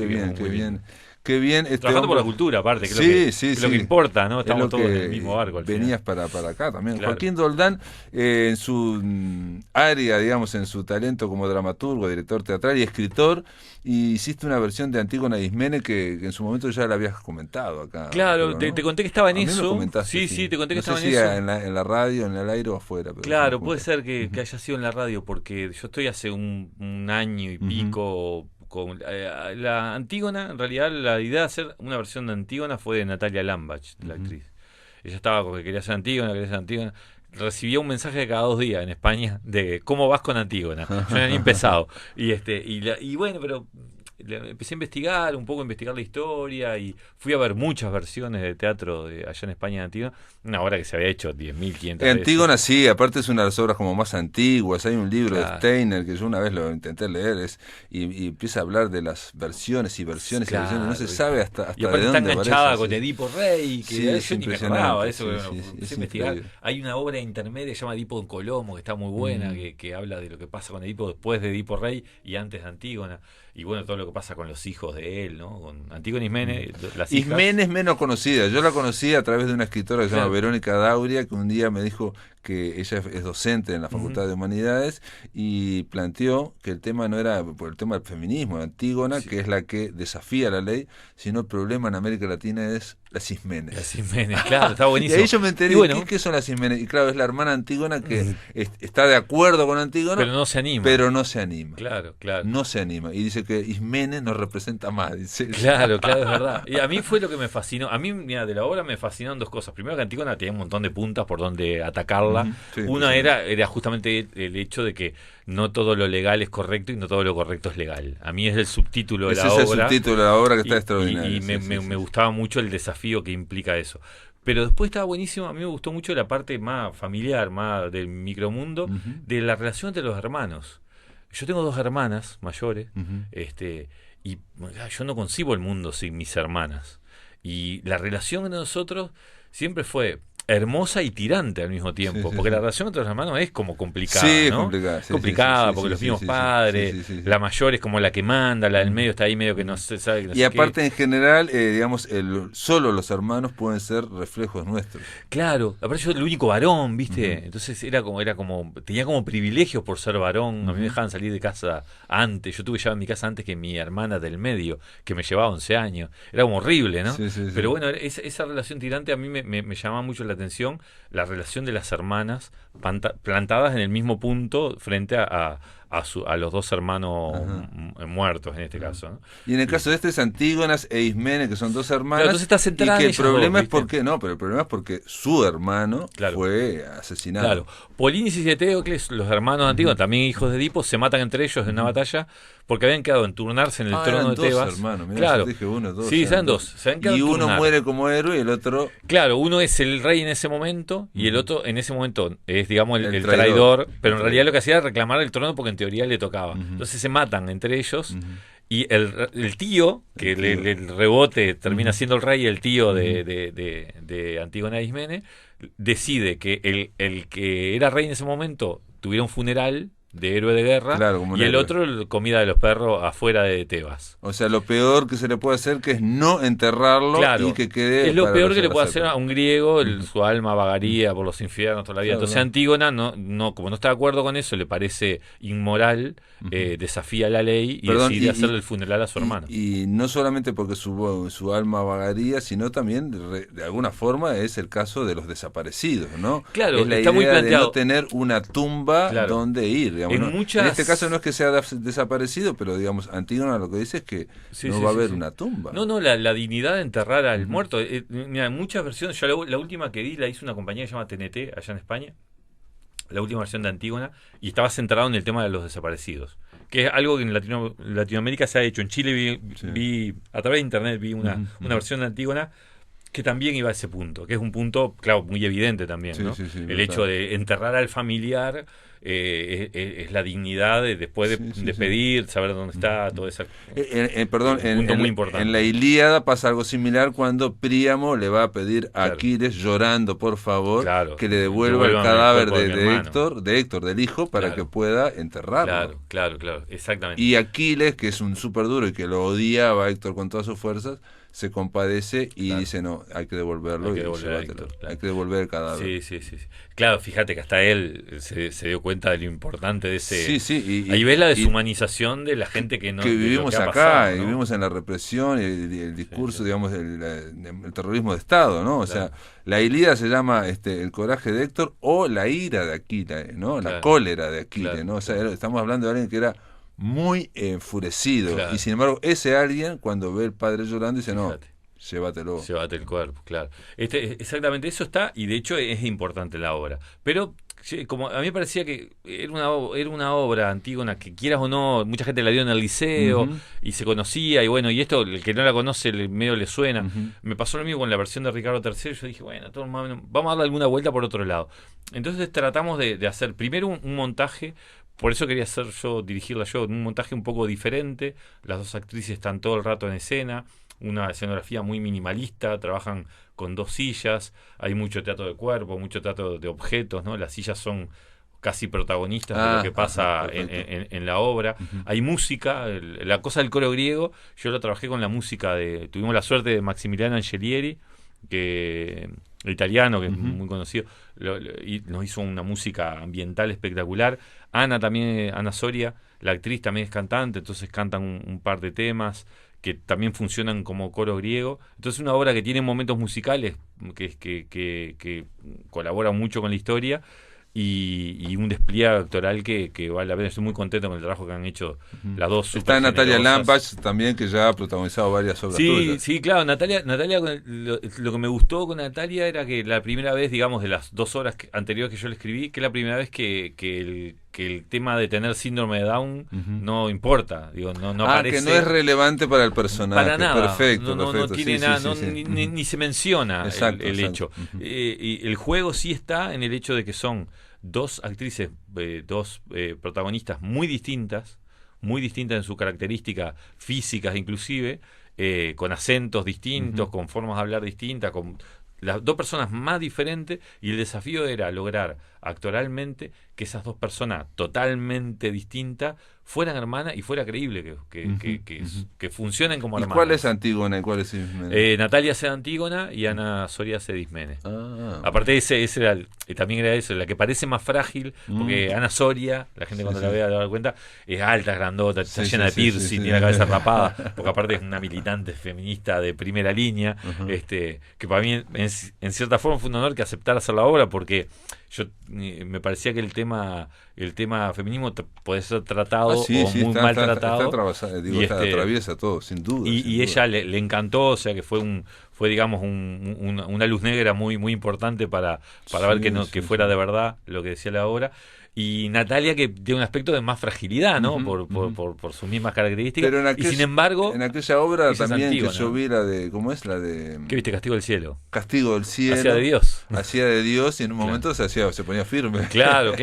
Qué bien. Trabajando por la cultura, aparte, que es lo que importa, ¿no? Estamos todos en el mismo barco. Venías para acá también. Claro. Joaquín Doldán, en su área, digamos, en su talento como dramaturgo, director teatral y escritor, y hiciste una versión de Antígona Ismene que en su momento ya la habías comentado acá. Claro, pero, ¿no? te conté que estaba en eso. Sí, te conté que no estaba sé en si eso. En la radio, en el aire o afuera. Pero claro, puede ser que haya sido en la radio, porque yo estoy hace un año y pico... Con la Antígona, en realidad la idea de hacer una versión de Antígona fue de Natalia Lambach, la actriz. Ella estaba con que quería ser Antígona. Recibía un mensaje cada 2 días en España de ¿cómo vas con Antígona? Yo no había ni empezado. Y bueno, pero empecé a investigar la historia y fui a ver muchas versiones de teatro allá en España de Antígona, una obra que se había hecho 10.500 veces. Antígona sí, aparte es una de las obras como más antiguas. Hay un libro de Steiner que yo una vez lo intenté leer y empieza a hablar de las versiones y versiones, no se sabe hasta y aparte de está dónde enganchada aparece, con Edipo Rey, que yo ni me acordaba eso. Es investigar. Hay una obra intermedia que se llama Edipo en Colomo, que está muy buena, que habla de lo que pasa con Edipo después de Edipo Rey y antes de Antígona. Y bueno, todo lo que pasa con los hijos de él, ¿no? Con Antígona Ismene, las hijas. Ismene es menos conocida. Yo la conocí a través de una escritora que se llama Verónica Dauria, que un día me dijo que ella es docente en la Facultad de Humanidades y planteó que el tema no era por el tema del feminismo de Antígona, que es la que desafía la ley, sino el problema en América Latina es las Ismenes. Las Ismenes, claro, está buenísimo. Y ahí yo me enteré, ¿qué son las Ismenes? Y claro, es la hermana Antígona que está de acuerdo con Antígona, pero no se anima. Claro. No se anima. Y dice que Ismene nos representa más. Dice. Claro, es verdad. Y a mí fue lo que me fascinó. A mí, mira, de la obra me fascinaron 2 cosas. Primero, que Antígona tenía un montón de puntas por donde atacarla. Una era justamente el hecho de que no todo lo legal es correcto y no todo lo correcto es legal. A mí es el subtítulo de la obra. Ese es el subtítulo de la obra que está extraordinario. Y me gustaba mucho el desafío que implica eso. Pero después estaba buenísimo, a mí me gustó mucho la parte más familiar, más del micromundo, de la relación entre los hermanos. Yo tengo 2 hermanas mayores, y yo no concibo el mundo sin mis hermanas. Y la relación de nosotros siempre fue hermosa y tirante al mismo tiempo, porque la relación entre los hermanos es como complicada, ¿no? Complicada, porque los mismos padres, la mayor es como la que manda, la del medio está ahí medio que no se sabe. Y aparte, en general, digamos, solo los hermanos pueden ser reflejos nuestros. Claro, aparte yo el único varón, ¿viste? Entonces era como tenía como privilegios por ser varón. A mí me dejaban salir de casa antes. Yo tuve ya en mi casa antes que mi hermana del medio, que me llevaba 11 años. Era como horrible, ¿no? Pero bueno, esa relación tirante a mí me llamaba mucho la atención, la relación de las hermanas plantadas en el mismo punto frente a a los dos hermanos muertos en este caso, ¿no? Y en el caso de este es Antígonas e Ismene, que son dos hermanas. Claro, entonces está centrada y que en el ellas problema dos, es porque pero el problema es porque su hermano fue asesinado. Claro. Polinices y Eteocles, los hermanos antiguos, también hijos de Edipo, se matan entre ellos en una batalla porque habían quedado en turnarse en el trono de Tebas. Dos hermanos, mirá, claro. Yo dije uno, dos. Sí, eran dos. Se habían quedado y en uno turnar. muere como héroe y el otro... Claro, uno es el rey en ese momento y el otro en ese momento es, digamos, el traidor, pero en realidad lo que hacía era reclamar el trono porque en teoría le tocaba. Entonces se matan entre ellos. Y el tío, que le rebote, termina siendo el rey, el tío de Antígona e Ismene, decide que el que era rey en ese momento tuviera un funeral de héroe de guerra, y el otro comida de los perros afuera de Tebas. O sea, lo peor que se le puede hacer que es no enterrarlo y que quede... Es lo peor que le puede hacer a un griego, su alma vagaría por los infiernos toda la vida. Entonces Antígona, como no está de acuerdo con eso, le parece inmoral, desafía la ley y decide hacerle el funeral a su hermano. Y no solamente porque su alma vagaría, sino también, de alguna forma, es el caso de los desaparecidos, ¿no? Claro, es la está idea muy planteado. de no tener una tumba donde ir. Digamos, en este caso no es que sea desaparecido, pero digamos, Antígona lo que dice es que no va a haber una tumba. No, la dignidad de enterrar al muerto. Mira, en muchas versiones, yo la última que vi la hizo una compañía que se llama TNT, allá en España, la última versión de Antígona, y estaba centrado en el tema de los desaparecidos, que es algo que en Latinoamérica se ha hecho. En Chile vi a través de internet, vi una versión de Antígona que también iba a ese punto, que es un punto, claro, muy evidente también, ¿no? El hecho de enterrar al familiar es la dignidad de después de pedir, saber dónde está, todo eso. Perdón, muy importante. En la Ilíada pasa algo similar cuando Príamo le va a pedir a Aquiles, llorando por favor, que le devuelva el cadáver de Héctor, del hijo, para que pueda enterrarlo. Claro, exactamente. Y Aquiles, que es un súper duro y que lo odiaba a Héctor con todas sus fuerzas, se compadece y dice, no, hay que devolverlo, hay que devolver el cadáver. Sí. Claro, fíjate que hasta él se dio cuenta de lo importante de ese... Ahí ves la deshumanización de la gente que no... Que vivimos acá, pasado, ¿no? vivimos en la represión y el discurso, digamos, el terrorismo de Estado, ¿no? O sea, la Ilíada se llama el coraje de Héctor o la ira de Aquiles, ¿no? La cólera de Aquiles, ¿no? O sea, estamos hablando de alguien que era muy enfurecido, y sin embargo ese alguien cuando ve al padre llorando dice, no, llévatelo. Llévate el cuerpo, claro. Exactamente eso está, y de hecho es importante la obra. Pero como a mí me parecía que era una obra Antígona que, quieras o no, mucha gente la dio en el liceo y se conocía, y bueno, y esto, el que no la conoce medio le suena. Me pasó lo mismo con la versión de Ricardo III. Yo dije, bueno, vamos a darle alguna vuelta por otro lado. Entonces tratamos de hacer primero un montaje. Por eso quería dirigirla yo, un montaje un poco diferente. Las dos actrices están todo el rato en escena, una escenografía muy minimalista, trabajan con 2 sillas, hay mucho teatro de cuerpo, mucho teatro de objetos, ¿no? Las sillas son casi protagonistas de lo que pasa en la obra. Hay música, la cosa del coro griego, yo lo trabajé con la música tuvimos la suerte de Maximiliano Angelieri, italiano, que es muy conocido, y nos hizo una música ambiental espectacular. Ana Soria, la actriz, también es cantante, entonces cantan un par de temas que también funcionan como coro griego. Entonces una obra que tiene momentos musicales que colaboran mucho con la historia, y un despliegue actoral que vale la pena. Estoy muy contento con el trabajo que han hecho las dos. Está Natalia Lampach también, que ya ha protagonizado varias obras tuyas. Sí, claro. Natalia, lo que me gustó con Natalia era que la primera vez, digamos, de las 2 horas anteriores que yo le escribí, que es la primera vez que el tema de tener síndrome de Down no importa, no aparece. Que no es relevante para el personaje. Para nada. Perfecto. No tiene nada, ni se menciona el hecho. Y el juego sí está en el hecho de que son 2 actrices, 2 protagonistas muy distintas en sus características físicas inclusive, con acentos distintos, con formas de hablar distintas, con las 2 personas más diferentes, y el desafío era lograr actoralmente que esas 2 personas totalmente distintas fueran hermanas y fuera creíble que funcionen como hermanas. ¿Y cuál es Antígona y cuál es Ismene? Natalia hace Antígona y Ana Soria hace Ismene. Aparte ese era también era eso, la que parece más frágil, porque Ana Soria, la gente cuando la vea se da cuenta, es alta, grandota, está llena de piercing, tiene la cabeza rapada, porque aparte es una militante feminista de primera línea, que para mí en cierta forma fue un honor que aceptara hacer la obra, porque me parecía que el tema feminismo puede ser tratado sí, o sí, muy maltratado. Está atraviesa todo, sin duda. Y ella le encantó, o sea que fue digamos una luz negra muy muy importante para ver que fuera de verdad lo que decía la obra. Y Natalia, que tiene un aspecto de más fragilidad, ¿no? Por sus mismas características. Pero y sin embargo, en aquella obra también Antígona, que yo vi la de, ¿cómo es? La de ¿qué viste? Castigo del cielo. Castigo del cielo. Hacía de Dios. Hacía de Dios y en un momento se ponía firme. Claro.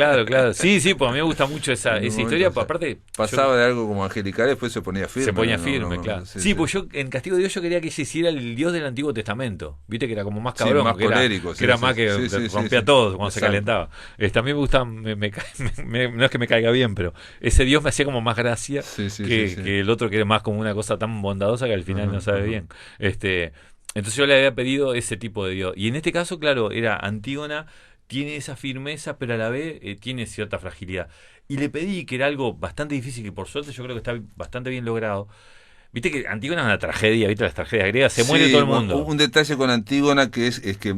Sí, pues a mí me gusta mucho esa historia. Aparte, pasaba de algo como angelical y después se ponía firme. Se ponía firme, claro. Sí, pues yo en Castigo de Dios yo quería que ella hiciera el Dios del Antiguo Testamento. Viste que era como más cabrón, más colérico. Que era más que rompía todo cuando se calentaba. A mí me gusta, no es que me caiga bien, pero ese Dios me hacía como más gracia que el otro, que era más como una cosa tan bondadosa que al final no sabe bien. Entonces yo le había pedido ese tipo de Dios. Y en este caso, claro, era Antígona, tiene esa firmeza, pero a la vez tiene cierta fragilidad. Y le pedí, que era algo bastante difícil, que por suerte yo creo que está bastante bien logrado. Viste que Antígona es una tragedia, viste las tragedias griegas, se muere todo el mundo. Un detalle con Antígona que es que,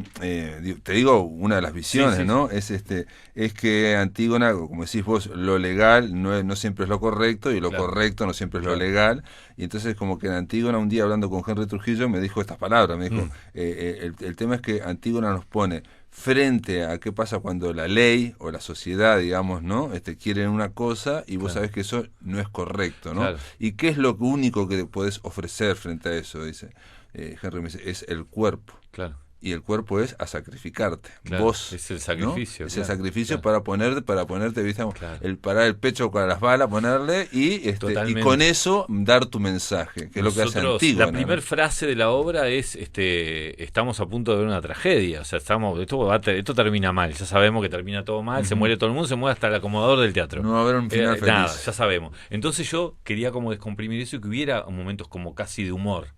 te digo, una de las visiones, ¿no? Es que Antígona, como decís vos, lo legal no siempre es lo correcto y lo correcto no siempre es lo legal. Y entonces como que en Antígona, un día hablando con Henry Trujillo, me dijo estas palabras, me dijo, el tema es que Antígona nos pone frente a qué pasa cuando la ley o la sociedad, digamos, ¿no? Quieren una cosa y vos sabés que eso no es correcto, ¿no? ¿Y qué es lo único que podés ofrecer frente a eso? Dice Henry, me dice, es el cuerpo. Claro. Y el cuerpo es a sacrificarte. Claro, Vos, es el sacrificio. ¿no? Es el sacrificio para ponerte, ¿viste? El parar el pecho con las balas, ponerle y con eso dar tu mensaje, que es lo que hace Antígona. La primera frase de la obra es estamos a punto de ver una tragedia. O sea, esto termina mal. Ya sabemos que termina todo mal, se muere todo el mundo, se muere hasta el acomodador del teatro. No va a haber un final feliz. Nada, ya sabemos. Entonces yo quería como descomprimir eso y que hubiera momentos como casi de humor.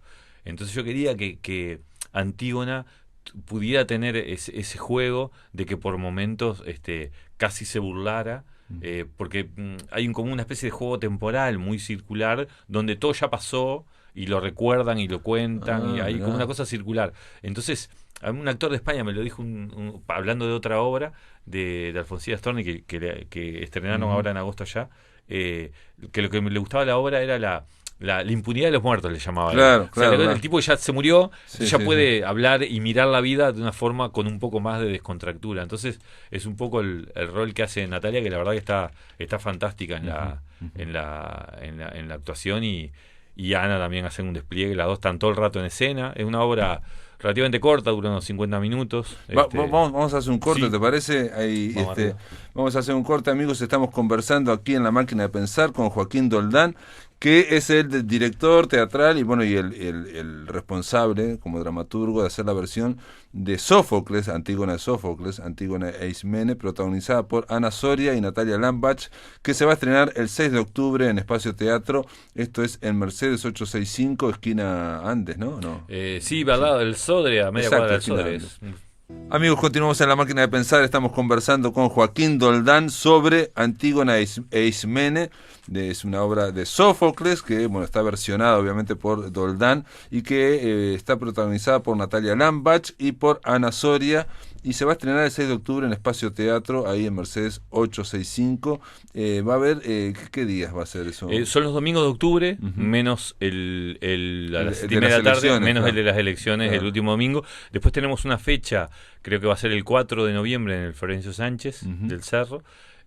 Entonces yo quería que Antígona pudiera tener ese juego de que por momentos casi se burlara, porque hay como una especie de juego temporal muy circular donde todo ya pasó y lo recuerdan y lo cuentan y hay como una cosa circular. Entonces un actor de España me lo dijo hablando de otra obra de Alfonsina Storni que estrenaron ahora en agosto ya, que lo que le gustaba de la obra era la impunidad de los muertos, le llamaba. Claro, el tipo que ya se murió, ya puede hablar y mirar la vida de una forma con un poco más de descontractura. Entonces es un poco el rol que hace Natalia, que la verdad que está fantástica en la actuación, y Ana también hace un despliegue. Las dos están todo el rato en escena. Es una obra relativamente corta, dura unos 50 minutos. Vamos a hacer un corte, ¿te parece? Vamos a hacer un corte, amigos. Estamos conversando aquí en La Máquina de Pensar con Joaquín Doldán, que es el director teatral y el responsable como dramaturgo de hacer la versión de Sófocles, Antígona de Sófocles, Antígona e Ismene, protagonizada por Ana Soria y Natalia Lambach, que se va a estrenar el 6 de octubre en Espacio Teatro. Esto es en Mercedes 865, esquina Andes, ¿no? Sí, verdad, el Sodre, a media cuadra del Sodre. Amigos, continuamos en La Máquina de Pensar. Estamos conversando con Joaquín Doldán sobre Antígona e Ismene. Es una obra de Sófocles que está versionada obviamente por Doldán y que está protagonizada por Natalia Lambach y por Ana Soria, y se va a estrenar el 6 de octubre en Espacio Teatro, ahí en Mercedes 865. Va a haber, ¿qué días va a ser eso? Son los domingos de octubre, menos a las 7:30 de la tarde, menos el de las elecciones, el último domingo. Después tenemos una fecha, creo que va a ser el 4 de noviembre en el Florencio Sánchez del Cerro.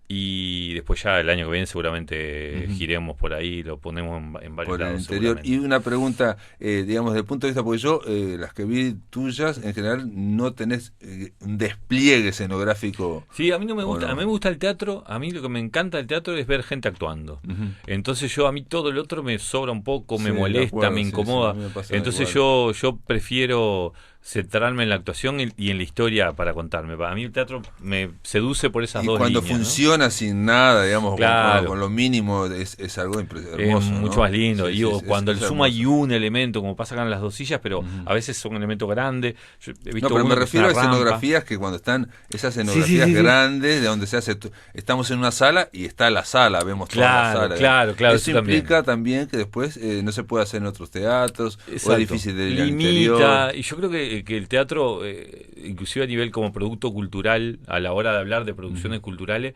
Y después ya el año que viene seguramente giremos por ahí, lo ponemos en varios lados. Por el interior. Y una pregunta, digamos, desde el punto de vista, porque yo, las que vi tuyas, en general no tenés un despliegue escenográfico. Sí, a mí no me gusta, a mí me gusta el teatro, a mí lo que me encanta del teatro es ver gente actuando. Entonces a mí todo el otro me sobra un poco, me molesta, me incomoda. Entonces yo prefiero centrarme en la actuación y en la historia para contarme. Para mí el teatro me seduce por esas dos líneas. Y cuando funciona sin nada, digamos, con lo mínimo, es algo hermoso. Es mucho más lindo. Cuando el suma hay un elemento, como pasa acá en las dos sillas, pero a veces son elementos grandes. Pero me refiero a escenografías que cuando están esas escenografías grandes, de donde se hace, estamos en una sala y está la sala, vemos toda la sala. Claro. Eso implica también que después no se puede hacer en otros teatros. Exacto. O es difícil de ir al interior. Y yo creo que que el teatro, inclusive a nivel como producto cultural, a la hora de hablar de producciones culturales,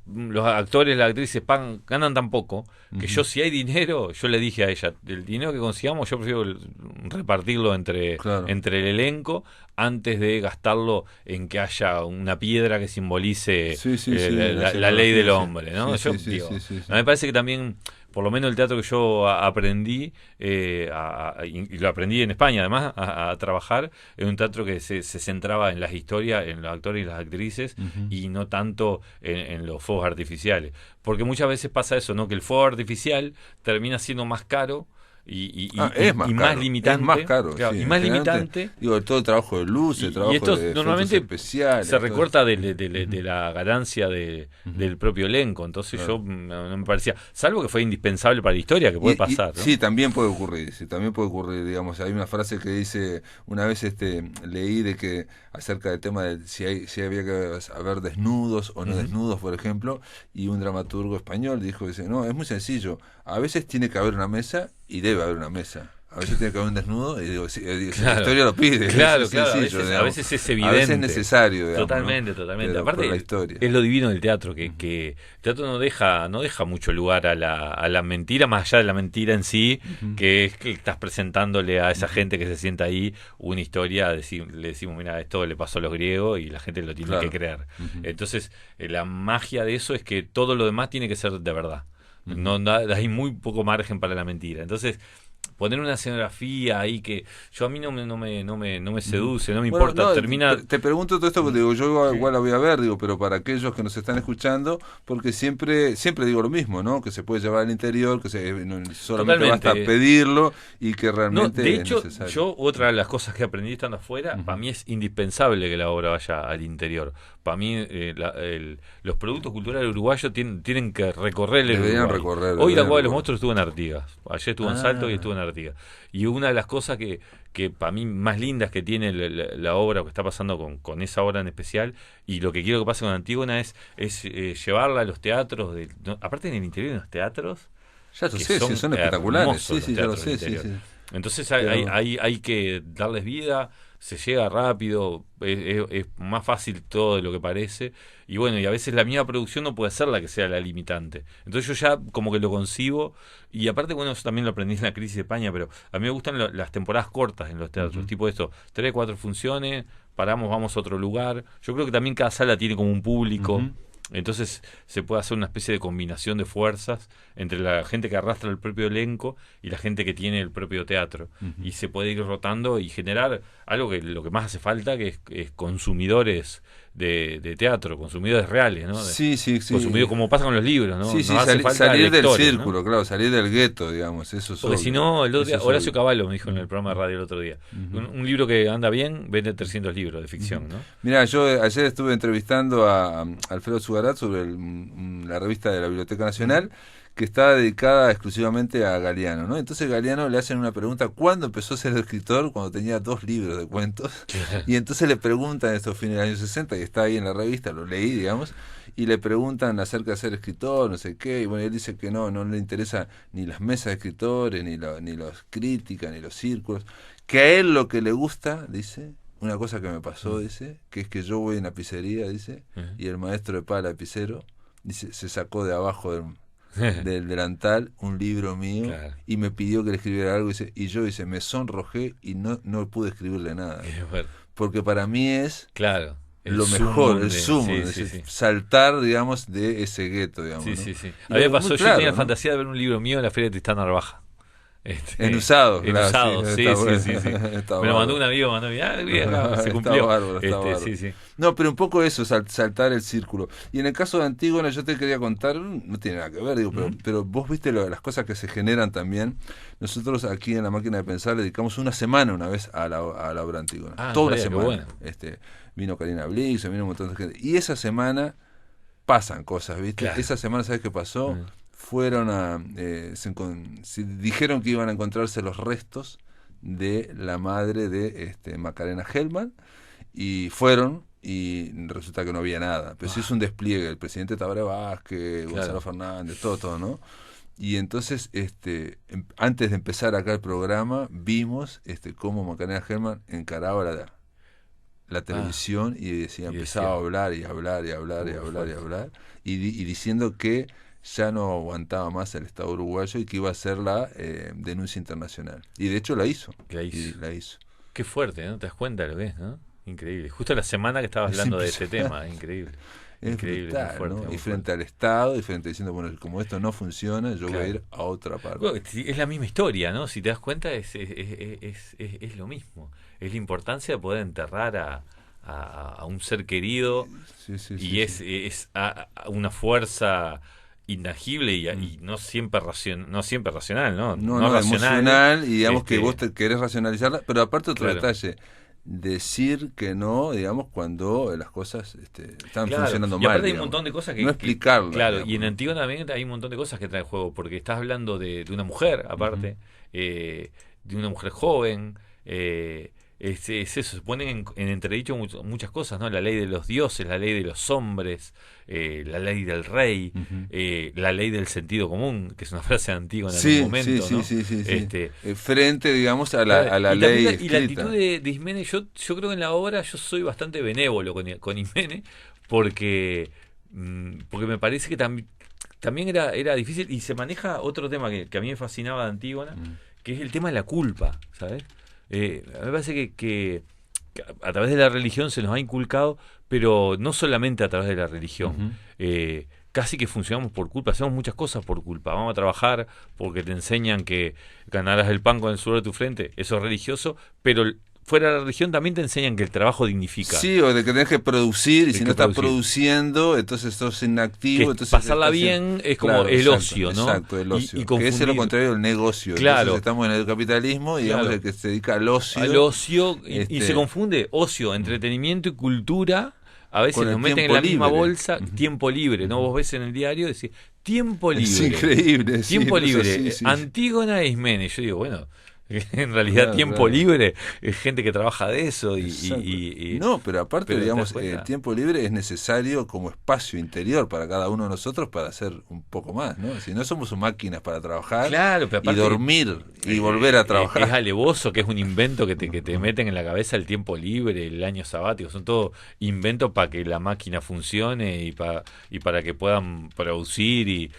los actores, las actrices ganan tan poco que yo, si hay dinero, yo le dije a ella, el dinero que consigamos yo prefiero repartirlo entre el elenco antes de gastarlo en que haya una piedra que simbolice la ley del hombre, ¿no? Me parece que también, por lo menos el teatro que yo aprendí, y lo aprendí en España además, a trabajar, en un teatro que se centraba en las historias, en los actores y las actrices, y no tanto en los fuegos artificiales. Porque muchas veces pasa eso, ¿no? Que el fuego artificial termina siendo más caro y más limitante. Es más caro. Claro, y más limitante. Digo, todo el trabajo de luz, el trabajo esto de normalmente especiales. Se recorta de la ganancia del propio elenco. Entonces yo no me parecía, salvo que fue indispensable para la historia, que puede pasar, ¿no? Sí, también puede ocurrir. Digamos, hay una frase que dice, una vez leí de que acerca del tema de si había que haber desnudos o no desnudos, por ejemplo, y un dramaturgo español dice, no, es muy sencillo. A veces tiene que haber una mesa y debe haber una mesa. A veces tiene que haber un desnudo y la historia lo pide. Claro, sencillo, a veces es evidente. A veces es necesario, digamos, Totalmente. Pero Aparte, la historia. es lo divino del teatro, que el teatro no deja mucho lugar a la mentira, más allá de la mentira en sí, que es que estás presentándole a esa gente que se sienta ahí una historia, le decimos, mira, esto le pasó a los griegos y la gente lo tiene que creer. Entonces, la magia de eso es que todo lo demás tiene que ser de verdad. No hay muy poco margen para la mentira. Entonces, poner una escenografía ahí que a mí no me seduce, no me importa. Te pregunto todo esto porque digo, yo igual la voy a ver, pero para aquellos que nos están escuchando, porque siempre digo lo mismo, ¿no? Que se puede llevar al interior, que solamente basta pedirlo y que realmente de hecho, es necesario. yo, otra de las cosas que aprendí estando afuera, para mí es indispensable que la obra vaya al interior. Para mí los productos culturales uruguayos tienen que recorrer el Uruguay. Hoy la Cueva de los Monstruos estuvo en Artigas, ayer estuvo en Salto y estuvo en Artigas. Y una de las cosas que para mí más lindas que tiene la obra, o que está pasando con esa obra en especial, y lo que quiero que pase con Antígona es llevarla a los teatros, aparte en el interior de los teatros, ya lo sé, son espectaculares. Sí, ya lo sé. Entonces hay que darles vida, se llega rápido, es más fácil todo de lo que parece, y bueno, y a veces la misma producción no puede ser la que sea la limitante. Entonces yo ya como que lo concibo, y aparte, bueno, eso también lo aprendí en la crisis de España, pero a mí me gustan las temporadas cortas en los teatros, tipo esto, 3, 4 funciones, paramos, vamos a otro lugar. Yo creo que también cada sala tiene como un público. Entonces se puede hacer una especie de combinación de fuerzas entre la gente que arrastra el propio elenco y la gente que tiene el propio teatro, y se puede ir rotando y generar algo que lo que más hace falta, que es consumidores de teatro, consumidores reales, ¿no? Consumidores, como pasa con los libros, ¿no? Salir del círculo, ¿no? Claro, salir del gueto, digamos, eso es. Porque si no, el otro día, Horacio Cavallo me dijo en el programa de radio el otro día, un libro que anda bien vende 300 libros de ficción, ¿no? Mirá, yo ayer estuve entrevistando a Alfredo Zugarat sobre la revista de la Biblioteca Nacional, que está dedicada exclusivamente a Galeano, ¿no? Entonces Galeano le hacen una pregunta: ¿cuándo empezó a ser escritor? Cuando tenía 2 libros de cuentos. Y entonces le preguntan, esto fines de los años 60, y está ahí en la revista, lo leí, digamos, y le preguntan acerca de ser escritor, no sé qué, y bueno, él dice que no le interesa ni las mesas de escritores, ni las críticas, ni los círculos, que a él lo que le gusta, dice, una cosa que me pasó, dice, que es que yo voy en la pizzería, dice, y el maestro de pala, pizzero, dice, se sacó de abajo del delantal un libro mío, y me pidió que le escribiera algo, dice, y yo, dice, me sonrojé y no pude escribirle nada, porque para mí es lo mejor, el sumo, saltar, digamos, de ese gueto, digamos, ¿no? A mí me pasó, yo tenía la fantasía de ver un libro mío en la Feria de Tristán Narvaja. En usado, sí. Me lo mandó un amigo, se cumplió. Está bárbaro. No, pero un poco eso, saltar el círculo. Y en el caso de Antígona, yo te quería contar, no tiene nada que ver, digo, pero vos viste las cosas que se generan también. Nosotros aquí en La Máquina de Pensar le dedicamos una semana una vez a la obra Antígona. Toda una semana. Bueno. Vino Karina Blix, vino un montón de gente. Y esa semana pasan cosas, ¿viste? Esa semana, ¿sabes qué pasó? Fueron dijeron que iban a encontrarse los restos de la madre de Macarena Gelman, y fueron, y resulta que no había nada, pero sí es un despliegue, el presidente Tabaré Vázquez, Gonzalo Fernández, todo, ¿no? Y entonces, antes de empezar acá el programa, vimos cómo Macarena Herman encaraba la televisión y decía, empezaba a hablar y hablar y hablar y hablar y hablar, y diciendo que ya no aguantaba más el Estado uruguayo y que iba a hacer la denuncia internacional. Y de hecho la hizo. La hizo. Qué fuerte, ¿no? ¿Te das cuenta lo que es, no? Increíble. Justo la semana que estabas hablando de este tema, increíble. Es increíble, brutal, fuerte, ¿no? muy Y frente fuerte. al Estado, y frente diciendo, bueno, como esto no funciona, yo voy a ir a otra parte. Bueno, es la misma historia, ¿no? Si te das cuenta, es lo mismo. Es la importancia de poder enterrar a un ser querido y es una fuerza intangible y no siempre racional, ¿no? No emocional, y digamos que vos te querés racionalizarla, pero aparte otro detalle, decir que no, digamos, cuando las cosas están funcionando mal. Y aparte hay un digamos. montón de cosas que... No explicarlo. Claro, digamos, y en Antígona también hay un montón de cosas que trae el juego, porque estás hablando de una mujer, aparte, de una mujer joven, es eso, se ponen en entredicho muchas cosas, ¿no? La ley de los dioses, la ley de los hombres, la ley del rey, la ley del sentido común, que es una frase antigua en algún momento, ¿no? Sí. Frente, digamos, a la ley escrita. Y la actitud de Ismene, yo creo que en la obra yo soy bastante benévolo con Ismene, porque me parece que también era difícil, y se maneja otro tema que a mí me fascinaba de Antígona, que es el tema de la culpa, ¿sabes? A mí me parece que a través de la religión se nos ha inculcado, pero no solamente a través de la religión. Casi que funcionamos por culpa, hacemos muchas cosas por culpa. Vamos a trabajar porque te enseñan que ganarás el pan con el sudor de tu frente. Eso es religioso, pero fuera de la religión también te enseñan que el trabajo dignifica. Sí, o de que tenés que producir, y si no estás produciendo, entonces sos inactivo. Entonces pasarla bien es como el ocio, ¿no? Exacto, el ocio. Y que ese es lo contrario del negocio. Claro. Entonces estamos en el capitalismo, y digamos, el que se dedica al ocio. Al ocio, y se confunde ocio, entretenimiento y cultura. A veces nos meten en la misma bolsa, tiempo libre, ¿no? Vos ves en el diario, decís, tiempo libre. Es increíble. Tiempo libre. Antígona e Ismene. Yo digo, bueno... En realidad tiempo libre es gente que trabaja de eso no, pero aparte, digamos, el tiempo libre es necesario como espacio interior para cada uno de nosotros para hacer un poco más, ¿no? Si no, somos máquinas para trabajar, pero aparte, y dormir y volver a trabajar. Es alevoso, que es un invento que te meten en la cabeza el tiempo libre, el año sabático, son todos inventos para que la máquina funcione y para que puedan producir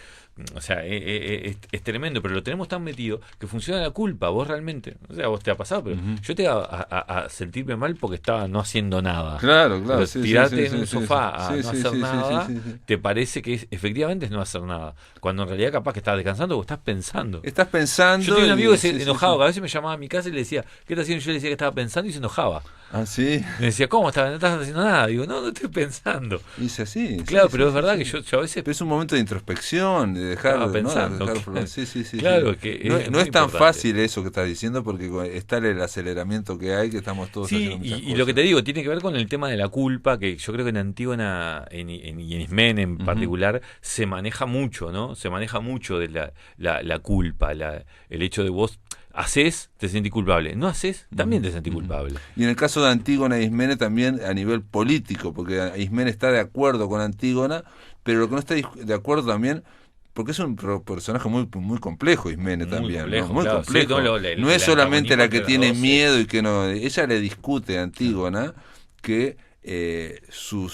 o sea, es tremendo, pero lo tenemos tan metido que funciona la culpa. Vos realmente, o sea, vos te ha pasado, pero yo te a sentirme mal porque estaba no haciendo nada. Claro. Tirarte en un sofá a no hacer nada, te parece que efectivamente es no hacer nada. Cuando en realidad capaz que estás descansando o estás pensando. Estás pensando. Yo tenía un amigo que se enojaba, que a veces me llamaba a mi casa y le decía, ¿qué estás haciendo? Yo le decía que estaba pensando y se enojaba. Ah, sí. Me decía, ¿cómo estás? No estás haciendo nada. Digo, no estoy pensando. Dice así. Claro, pero es verdad que yo a veces... Pero es un momento de introspección, de dejar pensando. Claro, que no es tan fácil eso que estás diciendo, porque está el aceleramiento que hay, que estamos todos haciendo muchas cosas. Y lo que te digo, tiene que ver con el tema de la culpa, que yo creo que en Antígona y en Ismene en particular se maneja mucho, ¿no? Se maneja mucho de la culpa, el hecho de vos haces, te sentís culpable. No haces, también te sentís culpable. Y en el caso de Antígona e Ismene también a nivel político, porque Ismene está de acuerdo con Antígona, pero lo que no está de acuerdo también, porque es un personaje muy complejo, Ismene también. Muy complejo. No es solamente la que tiene miedo y que no. Ella le discute a Antígona que su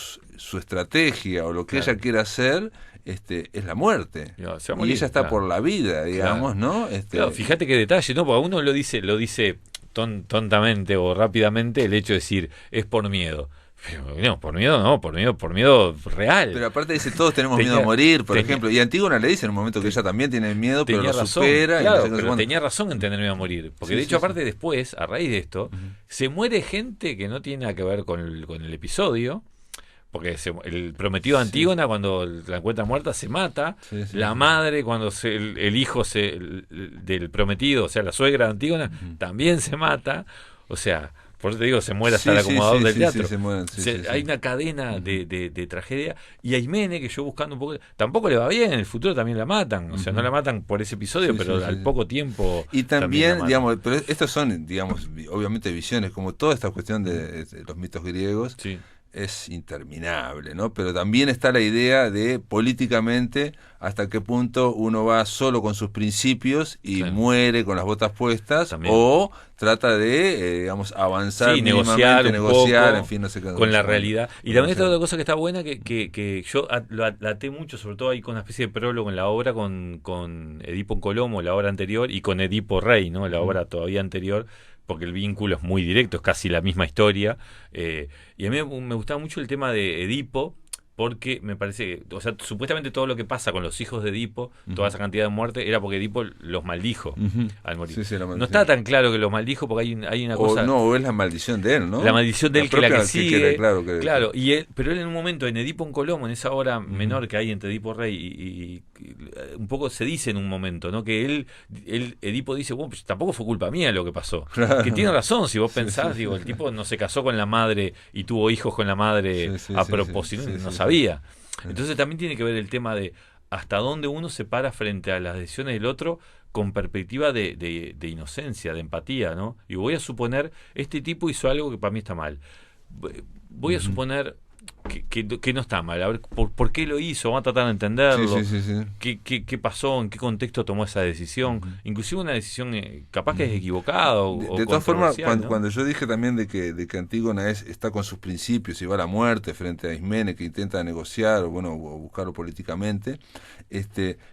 estrategia o lo que ella quiere hacer es la muerte. Y ella está por la vida, digamos, ¿no? Claro, fíjate qué detalle, ¿no? Porque uno lo dice tontamente o rápidamente el hecho de decir, es por miedo. Pero no, por miedo real. Pero aparte dice, todos tenemos miedo a morir, por ejemplo. Y Antígona le dice en un momento que ella también tiene miedo, pero lo supera. Claro, pero tenía razón en tener miedo a morir. Porque de hecho, aparte después, a raíz de esto, se muere gente que no tiene nada que ver con el episodio. Porque el prometido de Antígona, cuando la encuentra muerta, se mata. La madre, cuando el hijo del prometido, o sea, la suegra de Antígona, también se mata. O sea, por eso te digo, se muere hasta el acomodador del teatro. Hay una cadena de tragedia. Y a Ismene, que yo buscando un poco, tampoco le va bien, en el futuro también la matan. O sea, no la matan por ese episodio, pero al poco tiempo. Y también digamos, pero estos son, digamos, obviamente visiones, como toda esta cuestión de los mitos griegos. es interminable, ¿no? Pero también está la idea de políticamente hasta qué punto uno va solo con sus principios y Claro. muere con las botas puestas, También. o trata de, digamos, avanzar Sí, mínimamente, negociar un poco en fin, no sé qué. con la realidad. Y también está negociar. otra cosa que está buena, que yo lo até mucho, sobre todo ahí con una especie de prólogo en la obra con Edipo en Colomo, la obra anterior, y con Edipo Rey, ¿no? La obra todavía anterior, porque el vínculo es muy directo, es casi la misma historia. Y a mí me gustaba mucho el tema de Edipo, porque me parece que, o sea, supuestamente todo lo que pasa con los hijos de Edipo, toda esa cantidad de muerte, era porque Edipo los maldijo al morir. Sí, sí, la No maldición. está tan claro que los maldijo, porque hay una cosa... O no, o es la maldición de él, ¿no? La maldición de él, que la propia que sigue. claro, y él, pero él en un momento, en Edipo en Colomo, en esa obra menor que hay entre Edipo Rey y un poco se dice en un momento, ¿no? Que Edipo dice, bueno, pues tampoco fue culpa mía lo que pasó. Claro. Que tiene razón, si vos pensás, sí, digo, sí, el tipo no se casó con la madre y tuvo hijos con la madre Sí, sí, a sí, propósito, sí, no sí, sabía. Entonces también tiene que ver el tema de hasta dónde uno se para frente a las decisiones del otro con perspectiva de inocencia, de empatía, ¿no? Y voy a suponer, este tipo hizo algo que para mí está mal. Voy a suponer que no está mal. A ver, ¿por qué lo hizo? Vamos a tratar de entenderlo. Sí. ¿Qué pasó? ¿En qué contexto tomó esa decisión? Inclusive una decisión capaz que es equivocada o De todas formas, controversial, ¿no? cuando yo dije también de que Antígona está con sus principios y va a la muerte frente a Ismene, que intenta negociar o buscarlo políticamente,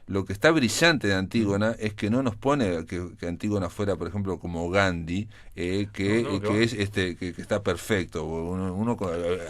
lo que está brillante de Antígona es que no nos pone que Antígona fuera, por ejemplo, como Gandhi, que está perfecto. Uno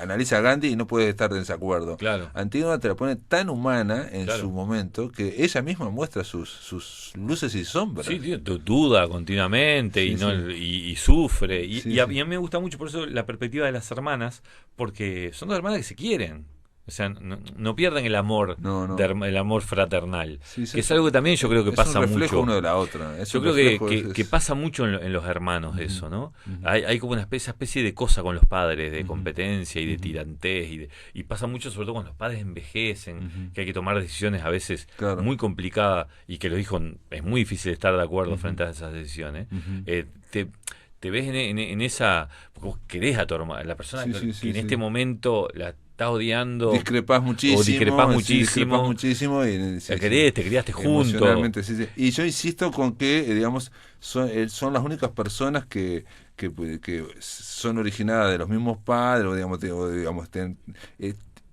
analiza a Gandhi y no puede estar en desacuerdo. Claro. Antígona te la pone tan humana en Claro. su momento que ella misma muestra sus luces y sombras. Sí, tío, duda continuamente Sí, y sufre. Sí, Y a sí. mí me gusta mucho por eso la perspectiva de las hermanas, porque son dos hermanas que se quieren. O sea, no pierden el amor, No. el amor fraternal. Sí, sí, que es sí. algo que también yo creo que Es pasa un reflejo mucho. uno de la otra. Es Yo un creo reflejo, que pasa mucho en los hermanos eso, ¿no? Ujú. Hay como esa especie de cosa con los padres, de competencia y de tirantez, y pasa mucho sobre todo cuando los padres envejecen, que hay que tomar decisiones a veces Claro. muy complicadas y que los hijos es muy difícil estar de acuerdo frente a esas decisiones. Te ves en esa... Porque vos querés a tu hermana, la persona que en este momento la estás odiando. Discrepás muchísimo. Discrepás muchísimo. Y, La querés, te criaste juntos. Emocionalmente, sí. Y yo insisto con que, digamos, son las únicas personas que son originadas de los mismos padres,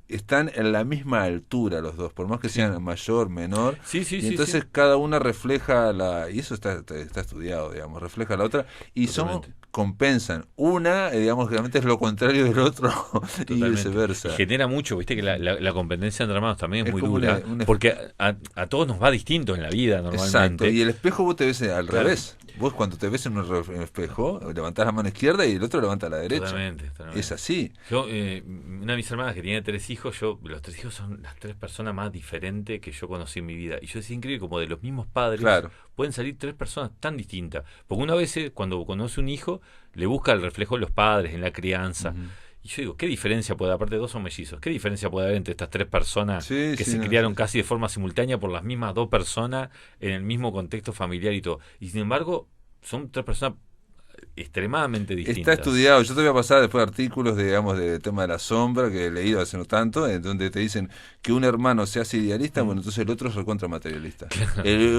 están en la misma altura los dos, por más que sean mayor, menor. Sí, Y entonces cada una refleja y eso está estudiado, digamos, refleja la otra y compensan. Una, digamos, realmente es lo contrario del otro y viceversa. Y genera mucho, viste que la competencia entre hermanos también es muy como dura, porque a todos nos va distinto en la vida normalmente. Exacto, y el espejo vos te ves al revés. Vos cuando te ves en un espejo, levantás la mano izquierda y el otro levanta la derecha. Totalmente. Es así. Yo, una de mis hermanas que tiene 3 hijos, los 3 hijos son las 3 personas más diferentes que yo conocí en mi vida. Y yo decía, increíble, como de los mismos padres pueden salir 3 personas tan distintas. Porque una vez cuando conoce un hijo, le busca el reflejo de los padres en la crianza. Y yo digo, ¿qué diferencia puede haber? Aparte, 2 son mellizos. ¿Qué diferencia puede haber entre estas 3 personas que se criaron casi de forma simultánea por las mismas 2 personas en el mismo contexto familiar y todo? Y sin embargo, son 3 personas extremadamente distintas. Está estudiado. Yo te voy a pasar después artículos, digamos, del tema de la sombra que he leído hace no tanto, en donde te dicen que un hermano se hace idealista, bueno, entonces el otro es recontra materialista.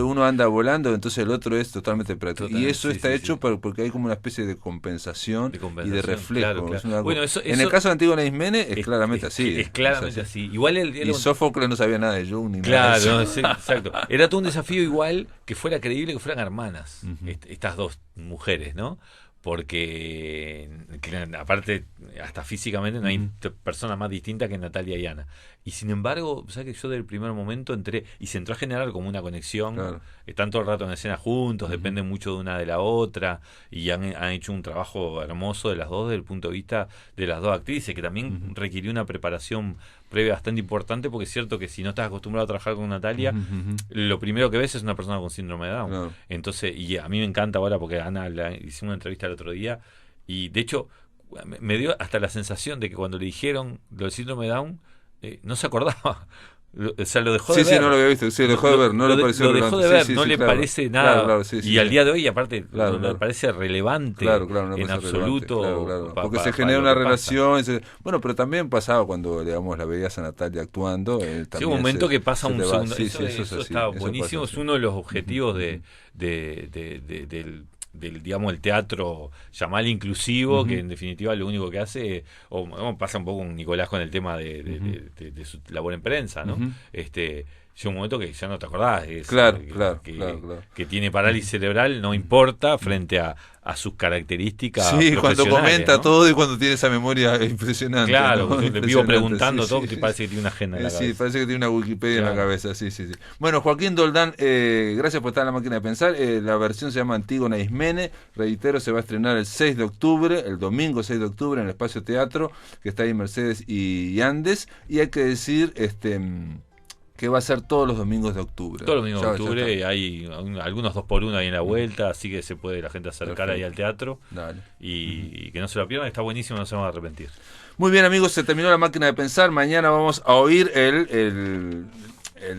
Uno anda volando, entonces el otro es totalmente práctico. Y eso está hecho porque hay como una especie de compensación y de reflejo. Claro. Bueno, en el caso de Antígona e Ismene es claramente así. Es claramente así. Igual y Sófocles no sabía nada de Jung ni nada de eso. Exacto. Era todo un desafío igual que fuera creíble que fueran hermanas, estas 2 mujeres, ¿no? Porque aparte hasta físicamente no hay persona más distinta que Natalia y Ana. Y sin embargo, ¿sabes que yo del primer momento entré y se entró a generar como una conexión? Claro. Están todo el rato en escena juntos, dependen mucho de una de la otra y han hecho un trabajo hermoso de las dos desde el punto de vista de las 2 actrices, que también requirió una preparación previa bastante importante, porque es cierto que si no estás acostumbrado a trabajar con Natalia, lo primero que ves es una persona con síndrome de Down. Claro. Entonces, y a mí me encanta ahora porque Ana hicimos una entrevista el otro día y de hecho me dio hasta la sensación de que cuando le dijeron lo del síndrome de Down, no se acordaba. O sea, lo dejó Sí, de ver. sí, no lo había visto. Sí, lo dejó de ver. No le pareció lo dejó de relevante. ver, Sí, sí, no sí, le claro. parece nada. Claro, claro, sí, y sí. al día de hoy, aparte, Claro, no claro. le parece relevante Claro, no en parece absoluto. relevante, claro. Porque se genera una relación. Bueno, pero también pasaba cuando, digamos, la veías a Natalia actuando. Sí, un momento que pasa un segundo. Sí, Eso está buenísimo. Es uno de los objetivos del digamos el teatro llamal inclusivo, que en definitiva lo único que hace, o pasa un poco con Nicolás con el tema de su labor en prensa, ¿no? Llega un momento que ya no te acordás claro. Que tiene parálisis cerebral, no importa frente a sus características. Sí, cuando comenta, ¿no? todo y cuando tiene esa memoria impresionante. Claro, ¿no? le vivo preguntando todo, sí, que parece que tiene una agenda en la cabeza. Sí, parece que tiene una Wikipedia Claro. en la cabeza, sí. Bueno, Joaquín Doldán, gracias por estar en La Máquina de Pensar. La versión se llama Antígona Ismene, reitero, se va a estrenar el 6 de octubre, el domingo 6 de octubre en el Espacio Teatro, que está ahí en Mercedes y Andes, y hay que decir que va a ser todos los domingos de octubre. Todos los domingos de Ya octubre, hay algunos 2x1 ahí en la vuelta, así que se puede la gente acercar Perfecto. ahí al teatro. Dale. Y que no se lo pierdan, está buenísimo, no se van a arrepentir. Muy bien, amigos, se terminó La Máquina de Pensar. Mañana vamos a oír el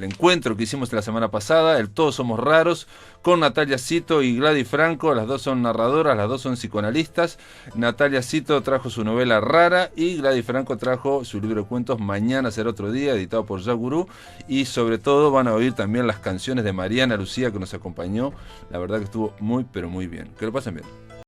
encuentro que hicimos la semana pasada, el Todos Somos Raros, con Natalia Cito y Gladys Franco. Las dos son narradoras, las dos son psicoanalistas. Natalia Cito trajo su novela Rara y Gladys Franco trajo su libro de cuentos Mañana será otro día, editado por Yagurú. Y sobre todo van a oír también las canciones de Mariana Lucía, que nos acompañó. La verdad que estuvo muy, pero muy bien. Que lo pasen bien.